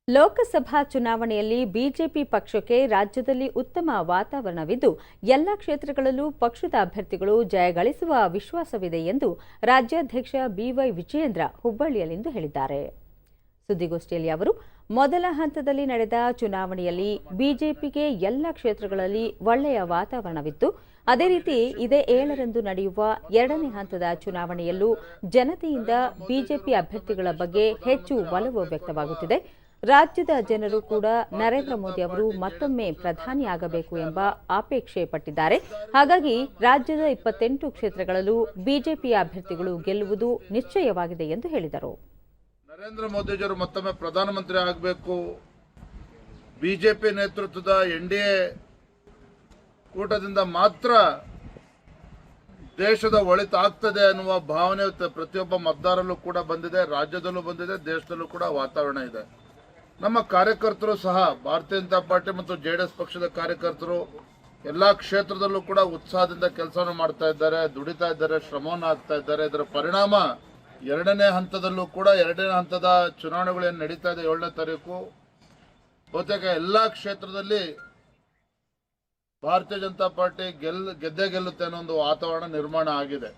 ಲೋಕಸಭಾ ಚುನಾವಣೆಯಲ್ಲಿ ಬಿಜೆಪಿ ಪಕ್ಷಕ್ಕೆ ರಾಜ್ಯದಲ್ಲಿ ಉತ್ತಮ ವಾತಾವರಣವಿದ್ದು ಎಲ್ಲ ಕ್ಷೇತ್ರಗಳಲ್ಲೂ ಪಕ್ಷದ ಅಭ್ಯರ್ಥಿಗಳು ಜಯಗಳಿಸುವ ವಿಶ್ವಾಸವಿದೆ ಎಂದು ರಾಜ್ಯಾಧ್ಯಕ್ಷ ಬಿವೈ ವಿಜಯೇಂದ್ರ ಹುಬ್ಬಳ್ಳಿಯಲ್ಲಿಂದು ಹೇಳಿದ್ದಾರೆ. ಸುದ್ದಿಗೋಷ್ಠಿಯಲ್ಲಿ ಅವರು ಮೊದಲ ಹಂತದಲ್ಲಿ ನಡೆದ ಚುನಾವಣೆಯಲ್ಲಿ ಬಿಜೆಪಿಗೆ ಎಲ್ಲ ಕ್ಷೇತ್ರಗಳಲ್ಲಿ ಒಳ್ಳೆಯ ವಾತಾವರಣವಿತ್ತು. ಅದೇ ರೀತಿ ಇದೇ 7ರಂದು ನಡೆಯುವ 2ನೇ ಹಂತದ ಚುನಾವಣೆಯಲ್ಲೂ ಜನತೆಯಿಂದ ಬಿಜೆಪಿ ಅಭ್ಯರ್ಥಿಗಳ ಬಗ್ಗೆ ಹೆಚ್ಚು ಒಲವು ವ್ಯಕ್ತವಾಗುತ್ತಿದೆ. ರಾಜ್ಯದ ಜನರು ಕೂಡ ನರೇಂದ್ರ ಮೋದಿ ಅವರು ಮತ್ತೊಮ್ಮೆ ಪ್ರಧಾನಿಯಾಗಬೇಕು ಎಂಬ ಅಪೇಕ್ಷೆ ಪಟ್ಟಿದ್ದಾರೆ. ಹಾಗಾಗಿ ರಾಜ್ಯದ 28 ಕ್ಷೇತ್ರಗಳಲ್ಲೂ ಬಿಜೆಪಿಯ ಅಭ್ಯರ್ಥಿಗಳು ಗೆಲ್ಲುವುದು ನಿಶ್ಚಯವಾಗಿದೆ ಎಂದು ಹೇಳಿದರು. ನರೇಂದ್ರ ಮೋದಿಜಿಯವರು ಮತ್ತೊಮ್ಮೆ ಪ್ರಧಾನಮಂತ್ರಿ ಆಗಬೇಕು, ಬಿಜೆಪಿ ನೇತೃತ್ವದ ಎನ್ಡಿಎ ಕೂಟದಿಂದ ಮಾತ್ರ ದೇಶದ ಒಳಿತಾಗ್ತದೆ ಅನ್ನುವ ಭಾವನೆ ಪ್ರತಿಯೊಬ್ಬ ಮತದಾರಲ್ಲೂ ಕೂಡ ಬಂದಿದೆ. ರಾಜ್ಯದಲ್ಲೂ ಬಂದಿದೆ, ದೇಶದಲ್ಲೂ ಕೂಡ ವಾತಾವರಣ ಇದೆ. ನಮ್ಮ ಕಾರ್ಯಕರ್ತರು ಸಹ ಭಾರತೀಯ ಜನತಾ ಪಾರ್ಟಿ ಮತ್ತು ಜೆಡಿಎಸ್ ಪಕ್ಷದ ಕಾರ್ಯಕರ್ತರು ಎಲ್ಲಾ ಕ್ಷೇತ್ರದಲ್ಲೂ ಕೂಡ ಉತ್ಸಾಹದಿಂದ ಕೆಲಸವನ್ನು ಮಾಡ್ತಾ ಇದ್ದಾರೆ, ದುಡಿತಾ ಇದ್ದಾರೆ, ಶ್ರಮವನ್ನು ಹಾಕ್ತಾ ಇದ್ದಾರೆ. ಇದರ ಪರಿಣಾಮ 2ನೇ ಹಂತದಲ್ಲೂ ಕೂಡ 2ನೇ ಹಂತದ ಚುನಾವಣೆಗಳು ಏನು ನಡೀತಾ ಇದೆ 7ನೇ ತಾರೀಕು ಬಹುತೇಕ ಎಲ್ಲಾ ಕ್ಷೇತ್ರದಲ್ಲಿ ಭಾರತೀಯ ಜನತಾ ಪಾರ್ಟಿ ಗೆದ್ದೇ ಗೆಲ್ಲುತ್ತೆ ಅನ್ನೋ ಒಂದು ವಾತಾವರಣ ನಿರ್ಮಾಣ ಆಗಿದೆ.